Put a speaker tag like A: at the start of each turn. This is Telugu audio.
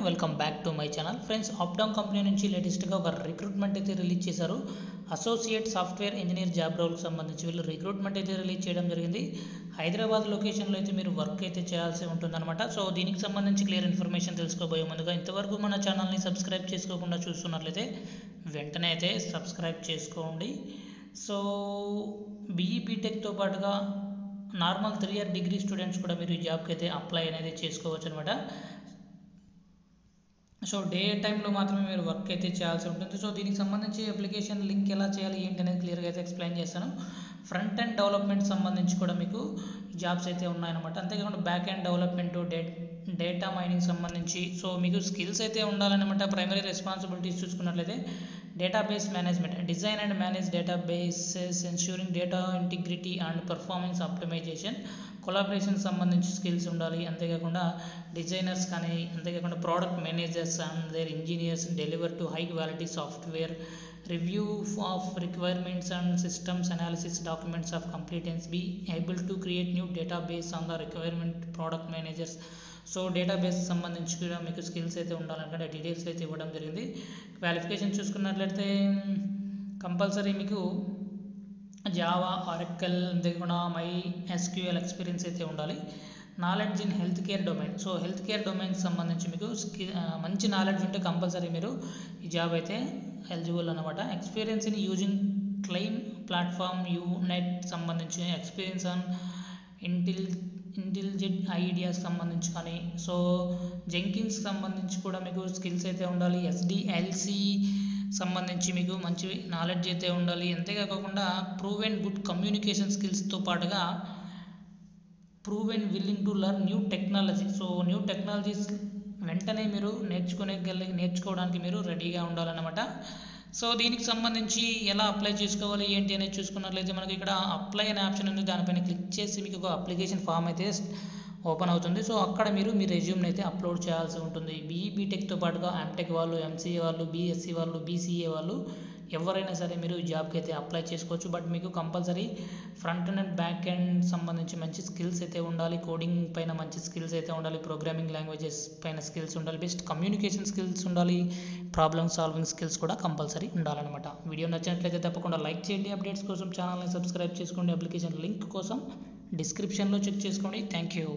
A: Welcome back to my channel friends. Updown company నుంచి లేటెస్ట్గా ఒక రిక్రూట్మెంట్ అయితే రిలీజ్ చేశారు. అసోసియేట్ సాఫ్ట్వేర్ ఇంజనీర్ జాబ్ రోల్కి సంబంధించి వీళ్ళు రిక్రూట్మెంట్ అయితే రిలీజ్ చేయడం జరిగింది. హైదరాబాద్ లొకేషన్లో అయితే మీరు వర్క్ అయితే చేయాల్సి ఉంటుందన్నమాట. సో దీనికి సంబంధించి క్లియర్ ఇన్ఫర్మేషన్ తెలుసుకోబోయే ముందుగా ఇంతవరకు మన ఛానల్ని సబ్స్క్రైబ్ చేసుకోకుండా చూస్తున్నట్లయితే వెంటనే అయితే సబ్స్క్రైబ్ చేసుకోండి. సో బీఈ బీటెక్తో పాటుగా నార్మల్ 3 ఇయర్ డిగ్రీ స్టూడెంట్స్ కూడా మీరు ఈ జాబ్కి అయితే అప్లై అనేది చేసుకోవచ్చు అనమాట. సో డే టైంలో మాత్రమే మీరు వర్క్ అయితే చేయాల్సి ఉంటుంది. సో దీనికి సంబంధించి అప్లికేషన్ లింక్ ఎలా చేయాలి ఏంటి అనేది క్లియర్గా అయితే ఎక్స్ప్లెయిన్ చేస్తాను. ఫ్రంట్ ఎండ్ డెవలప్మెంట్ సంబంధించి కూడా మీకు జాబ్స్ అయితే ఉన్నాయన్నమాట. అంతేకాకుండా back end development, data mining సంబంధించి సో మీకు స్కిల్స్ అయితే ఉండాలన్నమాట. ప్రైమరీ రెస్పాన్సిబిలిటీస్ చూసుకున్నట్లయితే database management, design and manage databases, ensuring data integrity and performance optimization, collaboration సంబంధించి స్కిల్స్ ఉండాలి. అంతేకాకుండా డిజైనర్స్ కానీ, అంతేకాకుండా product managers and their engineers deliver to high quality software, review of requirements and systems analysis, documents of completeness, be able to create new database on the requirement, product managers. So database సంబంధించి కూడా మీకు స్కిల్స్ అయితే ఉండాలంటే డీటెయిల్స్ అయితే ఇవ్వడం జరిగింది. క్వాలిఫికేషన్ చూసుకున్నట్లయితే కంపల్సరీ మీకు జావా, ఆరకల్, అంతేకాకుండా MySQL ఎక్స్పీరియన్స్ అయితే ఉండాలి. Knowledge in health care domain, so health care డొమైన్కి సంబంధించి మీకు మంచి నాలెడ్జ్ ఉంటే కంపల్సరీ మీరు ఈ జాబ్ అయితే ఎలిజిబుల్ అనమాట. Experience in using claim platform, UNET సంబంధించి ఎక్స్పీరియన్స్ ఆన్ ఇంటెలిజెంట్ ఐడియాస్ సంబంధించి కానీ, సో జెంకిన్స్ సంబంధించి కూడా మీకు స్కిల్స్ అయితే ఉండాలి. SDLC సంబంధించి మీకు మంచి నాలెడ్జ్ అయితే ఉండాలి. అంతేకాకుండా ప్రూవెన్ గుడ్ కమ్యూనికేషన్ స్కిల్స్తో పాటుగా proven willing to learn new technology, so new technologies వెంటనే మీరు నేర్చుకోవడానికి మీరు రెడీగా ఉండాలన్నమాట. సో దీనికి సంబంధించి ఎలా అప్లై చేసుకోవాలి ఏంటి అనేది చూసుకున్నట్లయితే మనకి ఇక్కడ అప్లై అనే ఆప్షన్ ఉంది. దానిపైన క్లిక్ చేసి మీకు ఒక అప్లికేషన్ ఫామ్ అయితే ఓపెన్ అవుతుంది. సో అక్కడ మీరు మీ రెజ్యూమ్ని అయితే అప్లోడ్ చేయాల్సి ఉంటుంది. బీఈ బీటెక్తో పాటుగా ఎంటెక్ వాళ్ళు, MCA వాళ్ళు, BSc వాళ్ళు, BCA వాళ్ళు ఎవరైనా సరే మీరు ఈ జాబ్కి అయితే అప్లై చేసుకోవచ్చు. బట్ మీకు compulsory front and back end సంబంధించి మంచి స్కిల్స్ అయితే ఉండాలి. కోడింగ్ పైన మంచి స్కిల్స్ అయితే ఉండాలి. ప్రోగ్రామింగ్ లాంగ్వేజెస్ పైన స్కిల్స్ ఉండాలి. బెస్ట్ కమ్యూనికేషన్ స్కిల్స్ ఉండాలి. ప్రాబ్లమ్ సాల్వింగ్ స్కిల్స్ కూడా కంపల్సరీ ఉండాలన్నమాట. వీడియో నచ్చినట్లయితే తప్పకుండా లైక్ చేయండి. అప్డేట్స్ కోసం ఛానల్ని సబ్స్క్రైబ్ చేసుకోండి. అప్లికేషన్ లింక్ కోసం డిస్క్రిప్షన్లో చెక్ చేసుకోండి. Thank you.